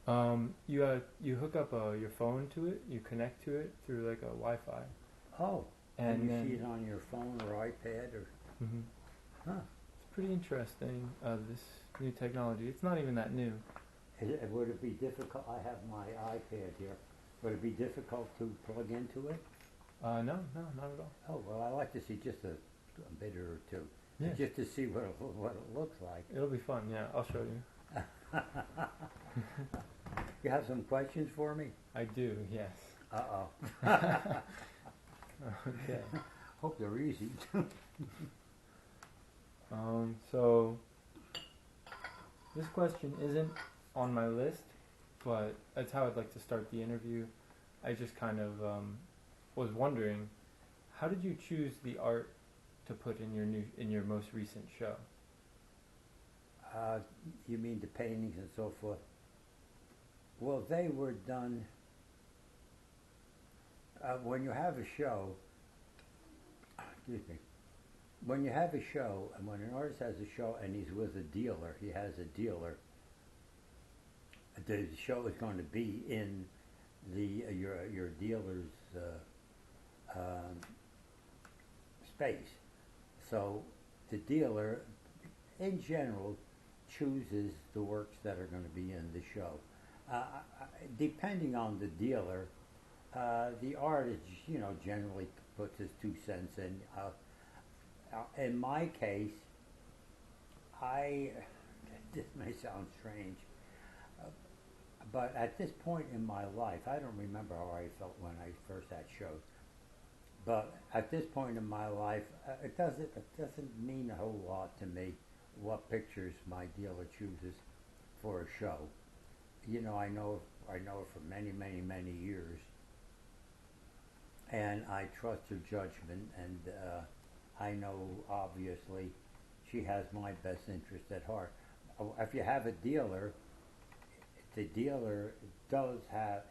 You hook up your phone to it. You connect to it through like a Wi-Fi, Oh, and and you see then it on your phone or iPad or, mhm. huh? It's pretty interesting. This new technology. It's not even that new. Would it be difficult? I have my iPad here. Would it be difficult to plug into it? No, no, not at all. Oh, well, I like to see just a bit or two, Yeah, just to see what it looks like. it'll be fun. Yeah, I'll show you. You have some questions for me? I do. Yes. Uh-oh. Okay. Hope they're easy. So this question isn't on my list, but that's how I'd like to start the interview. I just kind of was wondering, how did you choose the art to put in your most recent show? Uh, you mean the paintings and so forth? Well, they were done when you have a show. Excuse me. When you have a show, and when an artist has a show and he's with a dealer, he has a dealer. The show is going to be in the your dealer's um, space. So the dealer, in general, chooses the works that are going to be in the show. Depending on the dealer, the artist, generally puts his 2 cents in. In my case, I this may sound strange, uh, but at this point in my life, I don't remember how I felt when I first had shows. But at this point in my life, it doesn't mean a whole lot to me what pictures my dealer chooses for a show. I know for many many many years, and I trust her judgment, and I know obviously she has my best interest at heart. If you have a dealer, the dealer does have,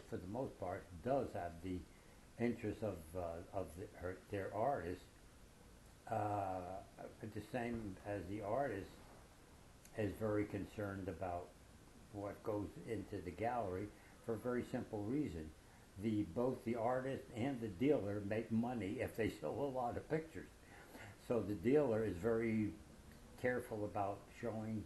for the most part, does have the interest of their artist. The same as the artist is very concerned about what goes into the gallery for a very simple reason. Both the artist and the dealer make money if they sell a lot of pictures. So the dealer is very careful about showing,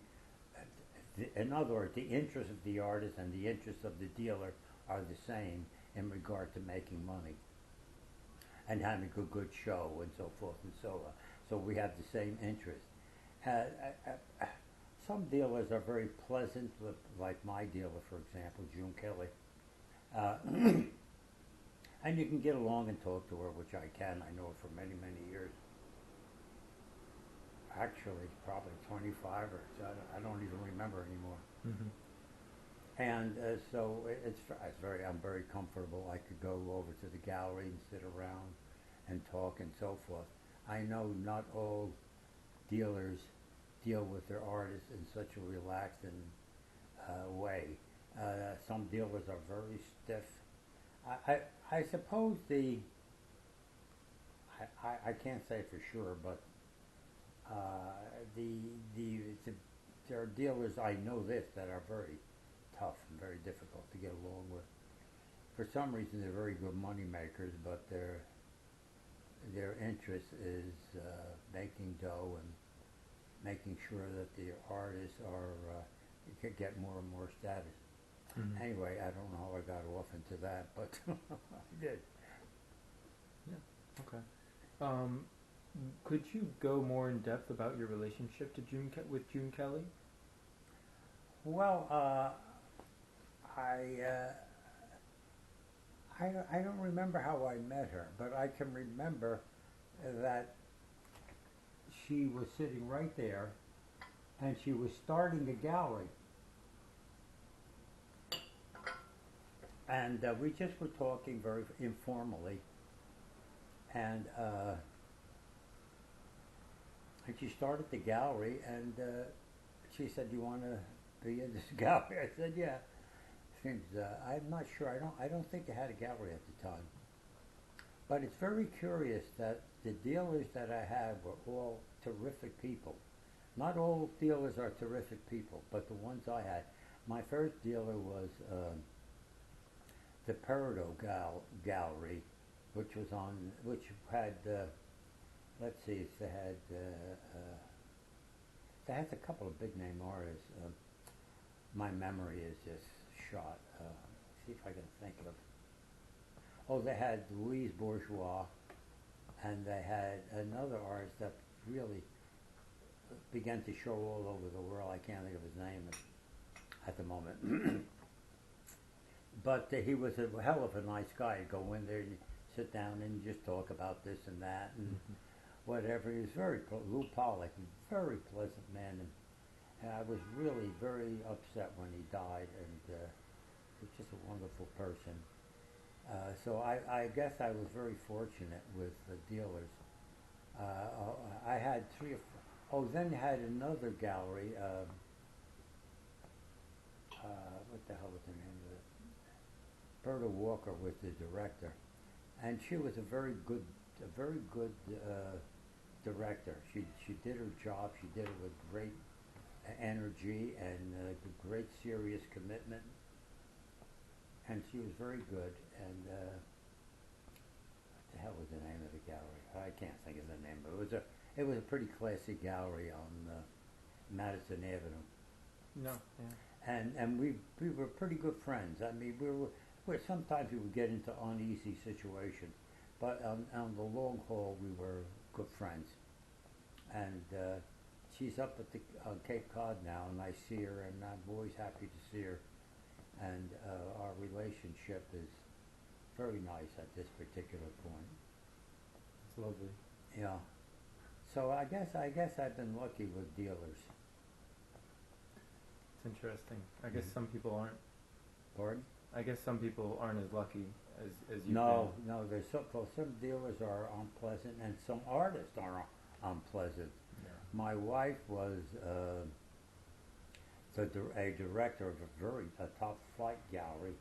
in other words, the interest of the artist and the interest of the dealer are the same in regard to making money and having a good show and so forth and so on. So we have the same interest. Uh, uh, uh, some dealers are very pleasant, like my dealer, for example, June Kelly. And you can get along and talk to her, which I can. I know her for many, many years. Actually, probably 25 or so. I don't even remember anymore. Hmm. And so I'm very comfortable. I could go over to the gallery and sit around and talk and so forth. I know not all dealers deal with their artists in such a relaxed and way. Some dealers are very stiff. I suppose I can't say for sure, but the, the there are dealers, I know this, that are very tough and very difficult to get along with. For some reason, they're very good money makers, but their interest is making dough and making sure that the artists could get more and more status. Hmm. Anyway, I don't know how I got off into that, but I did. Yeah. Okay. Um, could you go more in depth about your relationship to with June Kelly? Well, I, uh, I don't remember how I met her, but I can remember that she was sitting right there, and she was starting a gallery, and we just were talking very informally, and she started the gallery, and she said, "You want to be in this gallery?" I said, "Yeah." Seems I'm not sure. I don't think they had a gallery at the time. But it's very curious that the dealers that I had were all terrific people. Not all dealers are terrific people, but the ones I had. My first dealer was the Peridot Gallery, which was on, which had, let's see, they had a couple of big name artists. My memory is just shot. See if I can think of. Oh, they had Louise Bourgeois, and they had another artist that really began to show all over the world. I can't think of his name at the moment. But he was a hell of a nice guy. He'd go in there and sit down and just talk about this and that and whatever. He was Lou Pollack, very pleasant man. And I was really very upset when he died, and he was just a wonderful person. So I guess I was very fortunate with the dealers. I had three or four. Oh, then had another gallery. What the hell was the name of it? Berta Walker was the director, and she was a very good director. She did her job. She did it with great energy and great serious commitment, and she was very good. And what the hell was the name of the gallery? I can't think of the name, but it was a pretty classy gallery on Madison Avenue. No, yeah. And we were pretty good friends. I mean, sometimes we would get into uneasy situations, but on the long haul we were good friends. And she's up at on Cape Cod now, and I see her, and I'm always happy to see her. And our relationship is very nice at this particular point. It's lovely. Yeah. So I guess I've been lucky with dealers. It's interesting. I guess some people aren't. Pardon? I guess some people aren't as lucky as you. No, there's some dealers are unpleasant, and some artists are unpleasant. Yeah. My wife was a director of a top flight gallery,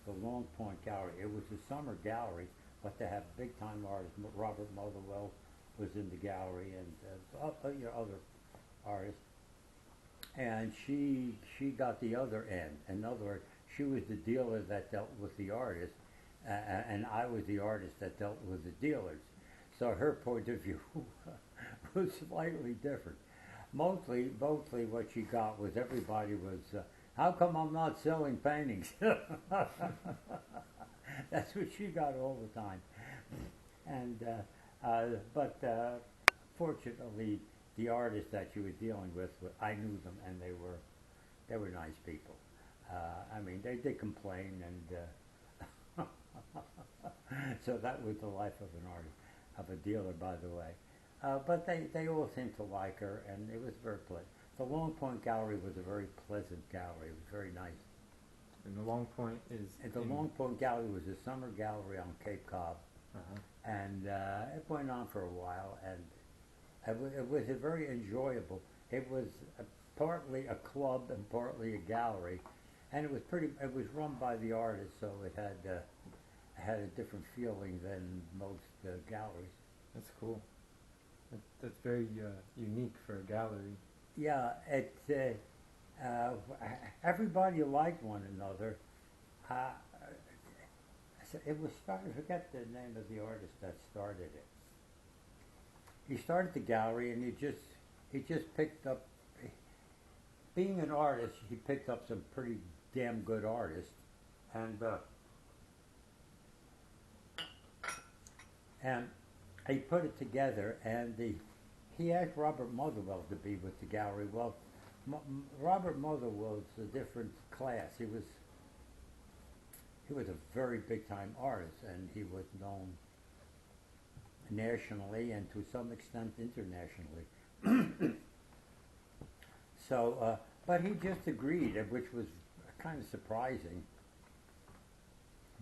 the Long Point Gallery. It was a summer gallery, but they have big time artists. Robert Motherwell was in the gallery, and other artists. And she got the other end. In other words, she was the dealer that dealt with the artists, and I was the artist that dealt with the dealers. So her point of view was slightly different. Mostly what she got was everybody was, how come I'm not selling paintings? That's what she got all the time. And but fortunately, the artists that she was dealing with, I knew them, and they were nice people. I mean, they did complain, and so that was the life of an artist, of a dealer, by the way. But they all seemed to like her, and it was very pleasant. The Long Point Gallery was a very pleasant gallery. It was very nice. And the Long Point is... And the Long Point Gallery was a summer gallery on Cape Cod. And it went on for a while, and it was a very enjoyable. It was partly a club and partly a gallery, and it was run by the artists, so it had a different feeling than most galleries. That's cool. That's very unique for a gallery. Yeah, everybody liked one another. It was I forget the name of the artist that started it. He started the gallery, and he just picked up. Being an artist, he picked up some pretty damn good artists, and he put it together. And he asked Robert Motherwell to be with the gallery. Well, Robert Motherwell was a different class. He was a very big-time artist, and he was known nationally and to some extent internationally. So, but he just agreed, which was kind of surprising,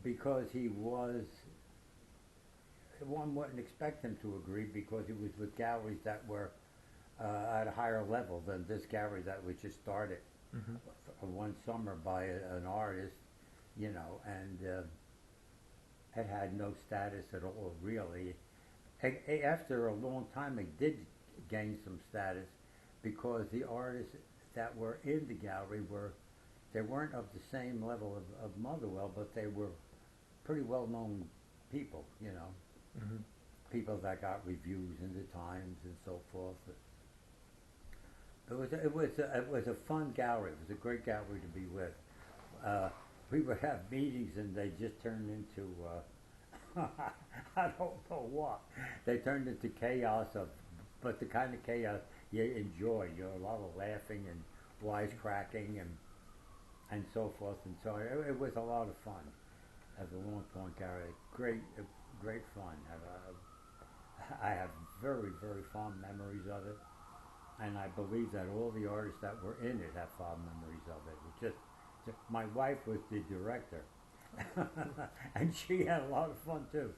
because one wouldn't expect him to agree, because he was with galleries that were at a higher level than this gallery that was just started one summer by an artist, and it had no status at all, really. After a long time, it did gain some status, because the artists that were in the gallery were They weren't of the same level of Motherwell, but they were pretty well-known people, you know, Mm-hmm. people that got reviews in the Times and so forth. It was a fun gallery. It was a great gallery to be with. Uh, we would have meetings, and they just turned into I don't know what. They turned into chaos but the kind of chaos you enjoy. You know, a lot of laughing and wisecracking and so forth and so on. It was a lot of fun at the Long Point Gallery. Great fun. I have very, very fond memories of it, and I believe that all the artists that were in it have fond memories of it. My wife was the director, and she had a lot of fun too.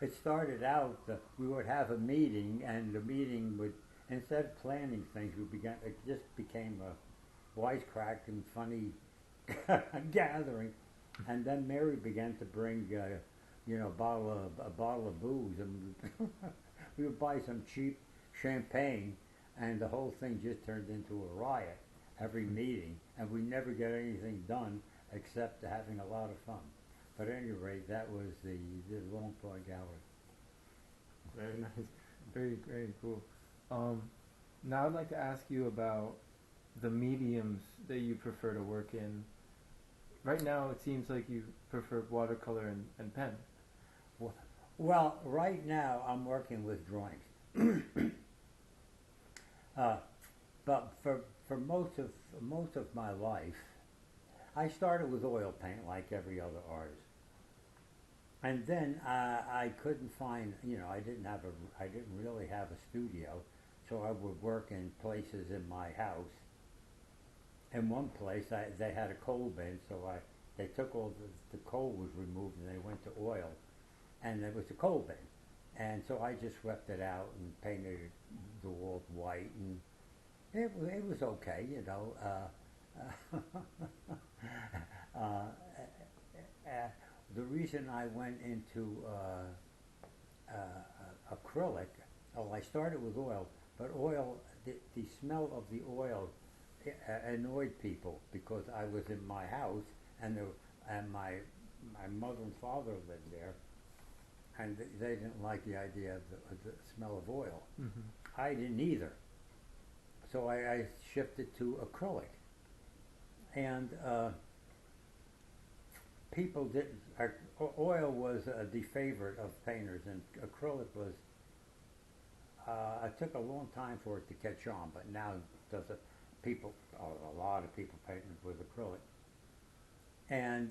It started out, we would have a meeting, and the meeting would, instead of planning things, it just became a wisecrack and funny gathering. And then Mary began to bring, a bottle of booze, and we would buy some cheap champagne, and the whole thing just turned into a riot every meeting, and we never get anything done except having a lot of fun. But at any rate, that was the Long Point Gallery. Very nice. Very cool. Now I'd like to ask you about the mediums that you prefer to work in. Right now, it seems like you prefer watercolor and pen. Well, right now I'm working with drawings, but for most of my life, I started with oil paint like every other artist, and then I couldn't find, I didn't really have a studio, so I would work in places in my house. In one place, they had a coal bin, so they took all the coal was removed and they went to oil, and there was a coal bin, and so I just swept it out and painted the walls white, and it was okay, the reason I went into acrylic, I started with oil, but the smell of the oil annoyed people because I was in my house, and my mother and father lived there, and they didn't like the idea of the smell of oil. Mm-hmm. I didn't either. So I shifted to acrylic, and people didn't. Oil was the favorite of painters, and acrylic was. It took a long time for it to catch on, but now a lot of people painting with acrylic, and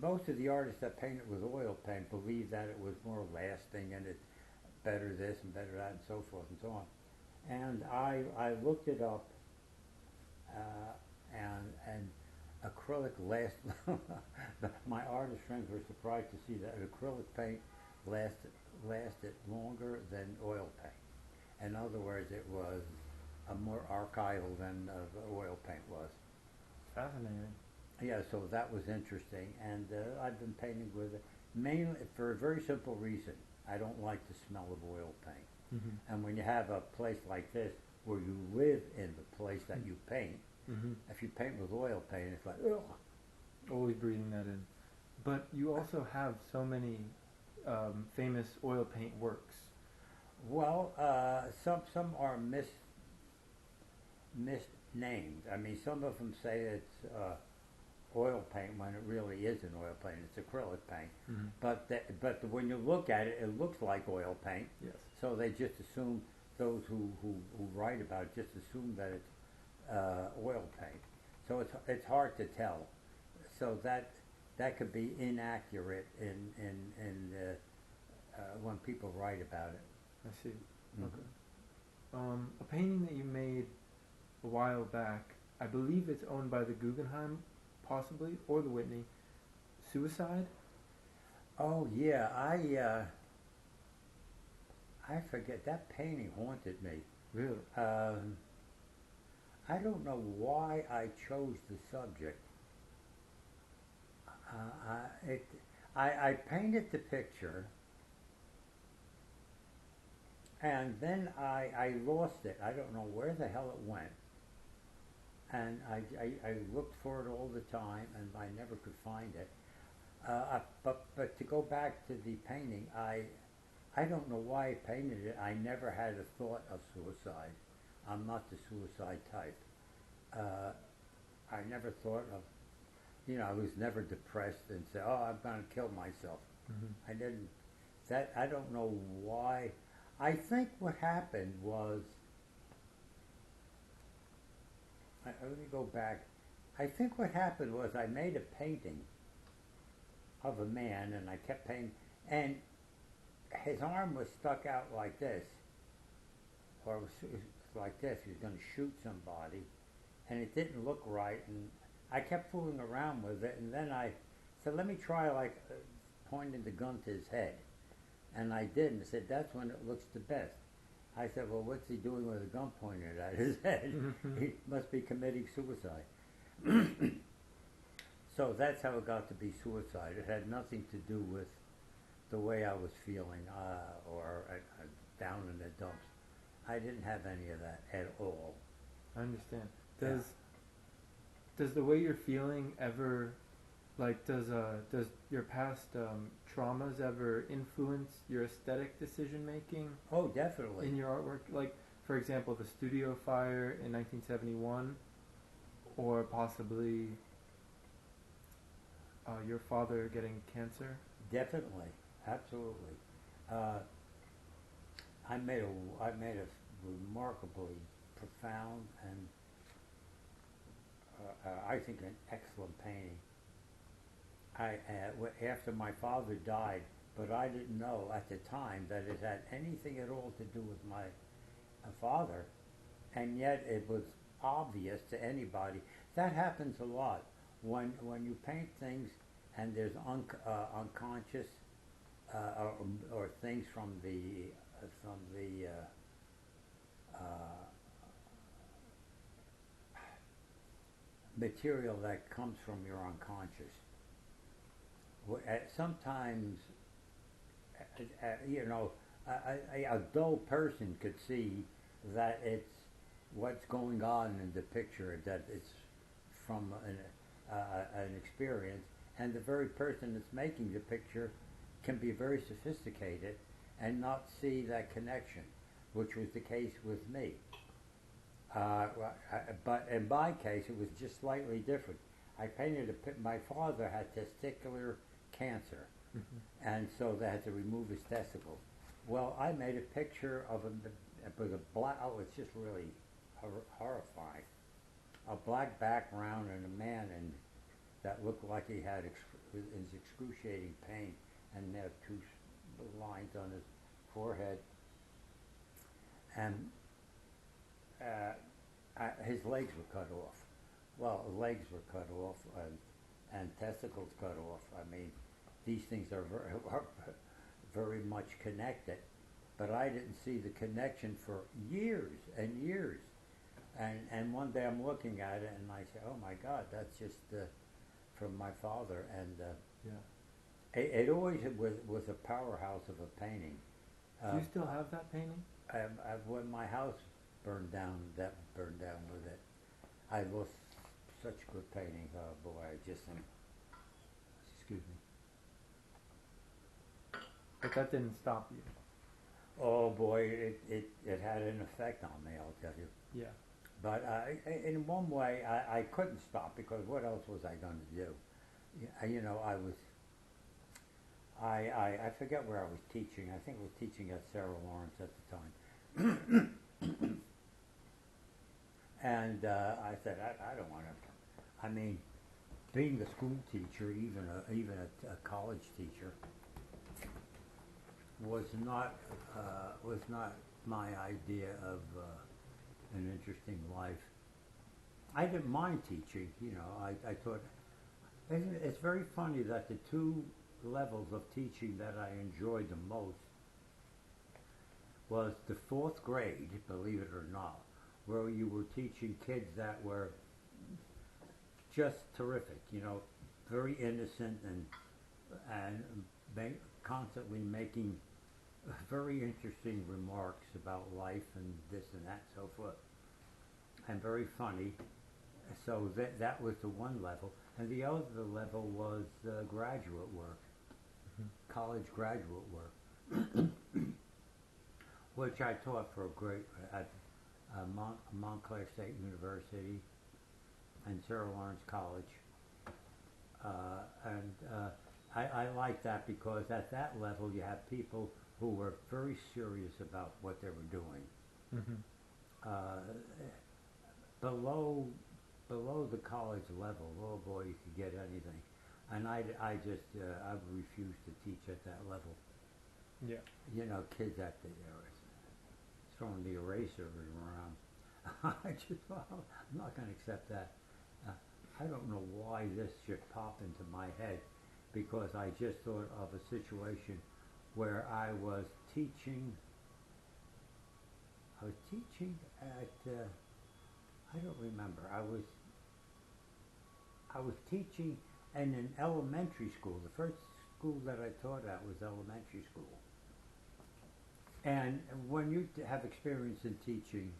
most of the artists that painted with oil paint believed that it was more lasting and it's better this and better that and so forth and so on. And I looked it up, and acrylic lasts. My artist friends were surprised to see that acrylic paint lasted longer than oil paint. In other words, it was more archival than the oil paint was. Fascinating. Yeah, so that was interesting, and I've been painting with it mainly for a very simple reason. I don't like the smell of oil paint. Mm-hmm. And when you have a place like this where you live in the place that you paint, Mm-hmm. if you paint with oil paint, it's like, ugh. Always breathing that in. But you also have so many famous oil paint works. Well, some are misnamed. I mean, some of them say it's oil paint when it really isn't oil paint. It's acrylic paint. Mm-hmm. But when you look at it, it looks like oil paint. Yes. So they just assume, those who write about it just assume that it's oil paint. So it's hard to tell. So that could be inaccurate in when people write about it. I see. Mm-hmm. Okay. A painting that you made a while back, I believe it's owned by the Guggenheim, possibly, or the Whitney. Suicide? Oh yeah, I forget, that painting haunted me. Really? I don't know why I chose the subject. I painted the picture, and then I lost it. I don't know where the hell it went. and I looked for it all the time, and I never could find it. But to go back to the painting, I don't know why I painted it. I never had a thought of suicide. I'm not the suicide type. I never thought of, I was never depressed and said, oh, I'm going to kill myself. I didn't. I don't know why. I think what happened was, let me go back. I think what happened was I made a painting of a man, and I kept painting, and his arm was stuck out like this, or it was like this. He was going to shoot somebody, and it didn't look right, and I kept fooling around with it, and then I said, let me try pointing the gun to his head. And I did, and I said, that's when it looks the best. I said, well, what's he doing with a gun pointed at his head? He must be committing suicide. So that's how it got to be suicide. It had nothing to do with the way I was feeling or down in the dumps. I didn't have any of that at all. I understand. Does the way you're feeling ever, does your past traumas ever influence your aesthetic decision making? Oh, definitely. In your artwork, like for example, the studio fire in 1971, or possibly your father getting cancer. Definitely, absolutely. I made a remarkably profound and I think an excellent painting. After my father died, but I didn't know at the time that it had anything at all to do with my father, and yet it was obvious to anybody. That happens a lot when you paint things and there's unconscious or things from the material that comes from your unconscious. Sometimes, a dull person could see that it's what's going on in the picture, that it's from an experience, and the very person that's making the picture can be very sophisticated and not see that connection, which was the case with me. But in my case, it was just slightly different. I painted my father had testicular cancer, and so they had to remove his testicles. Well, I made a picture of him with a black, it's just really horrifying. A black background and a man that looked like he had his excruciating pain, and there were 2 lines on his forehead. And his legs were cut off. Well, legs were cut off and testicles cut off. I mean, these things are very much connected, but I didn't see the connection for years and years. And one day I'm looking at it and I say, oh my God, that's just from my father. And it always was a powerhouse of a painting. Do you still have that painting? When my house burned down, that burned down with it. I lost such good paintings. Oh boy, excuse me. But that didn't stop you. Oh boy, it had an effect on me, I'll tell you. Yeah. But in one way, I couldn't stop, because what else was I going to do? I forget where I was teaching. I think I was teaching at Sarah Lawrence at the time. And I said, I don't want to. I mean, being a school teacher, even a college teacher, was not my idea of an interesting life. I didn't mind teaching, I thought, it's very funny that the 2 levels of teaching that I enjoyed the most was the 4th grade, believe it or not, where you were teaching kids that were just terrific, very innocent and constantly making very interesting remarks about life and this and that and so forth, and very funny. So that was the one level, and the other level was graduate work, college graduate work, which I taught for a great at Montclair State University and Sarah Lawrence College, I like that because at that level you have people who were very serious about what they were doing. Mm-hmm. Below the college level, oh boy, you could get anything, and I refused to teach at that level. Yeah. You know, kids at the throwing the eraser around. I just thought, I'm not going to accept that. I don't know why this should pop into my head, because I just thought of a situation where I was teaching at I don't remember. I was teaching in an elementary school. The first school that I taught at was elementary school. And when you have experience in teaching,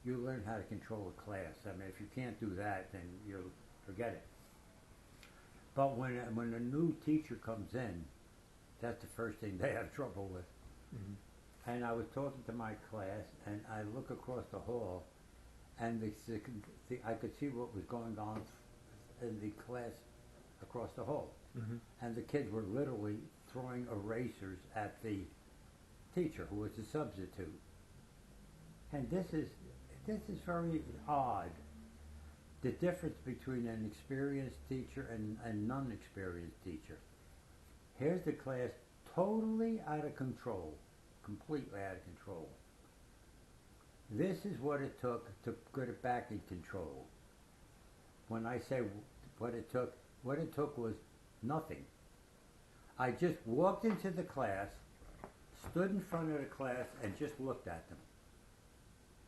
you learn how to control a class. I mean, if you can't do that, then you forget it. But when a new teacher comes in, that's the first thing they have trouble with. Mm-hmm. And I was talking to my class, and I look across the hall, and I could see what was going on in the class across the hall. Mm-hmm. And the kids were literally throwing erasers at the teacher, who was a substitute. And this is very odd. The difference between an experienced teacher and a non-experienced teacher. Here's the class totally out of control, completely out of control. This is what it took to get it back in control. When I say what it took was nothing. I just walked into the class, stood in front of the class, and just looked at them.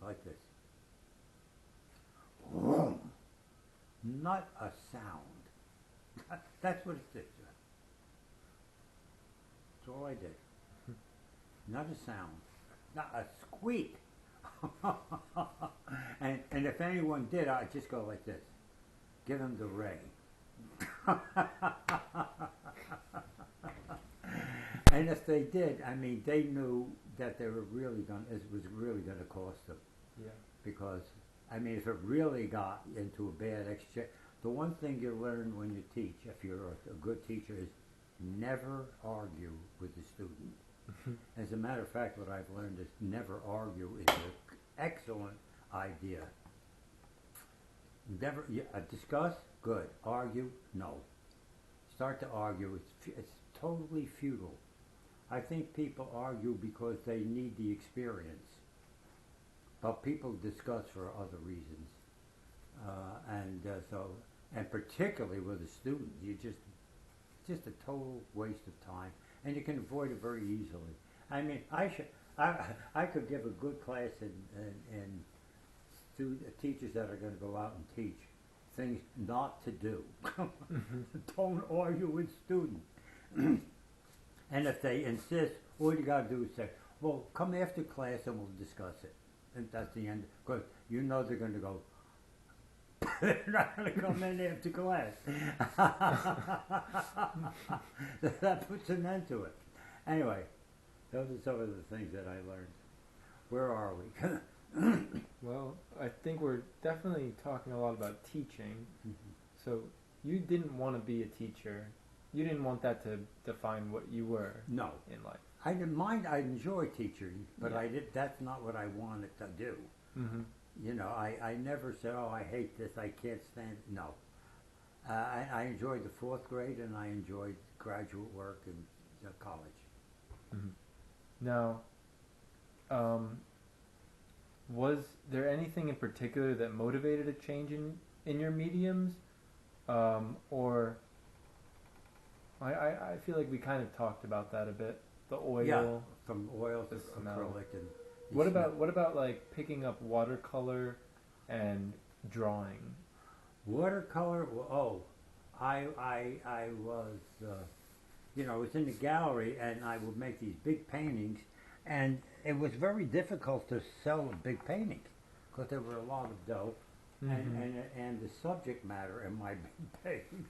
Like this. Vroom. Not a sound. That's what it did. That's all I did. Not a sound. Not a squeak. and if anyone did, I'd just go like this. Give them the ray. And if they did, I mean, they knew that it was really going to cost them. Yeah. Because, I mean, if it really got into a bad exchange, the one thing you learn when you teach, if you're a good teacher, is never argue with the student. As a matter of fact, what I've learned is never argue is an excellent idea. Never discuss, good. Argue, no. Start to argue, it's totally futile. I think people argue because they need the experience, but people discuss for other reasons, and particularly with a student, just a total waste of time, and you can avoid it very easily. I mean, I could give a good class in teachers that are going to go out and teach things not to do. Don't argue with students. And if they insist, all you got to do is say, well, come after class and we'll discuss it. And that's the end. Because you know they're going to go, they're not going to come in after class. That puts an end to it. Anyway, those are some of the things that I learned. Where are we? Well, I think we're definitely talking a lot about teaching. Mm-hmm. So you didn't want to be a teacher. You didn't want that to define what you were. No. In life. I didn't mind. I enjoy teaching, but that's not what I wanted to do. Mm-hmm. You know, I never said, oh, I hate this, I can't stand it. No. I enjoyed the fourth grade, and I enjoyed graduate work and college. Mm-hmm. Now, was there anything in particular that motivated a change in your mediums? Or I feel like we kind of talked about that a bit. The oil. Yeah, from oil to acrylic. And what about like picking up watercolor and drawing? Watercolor? Oh, I was, I was in the gallery, and I would make these big paintings, and it was very difficult to sell a big painting because there were a lot of dough, Mhm. and the subject matter in my paintings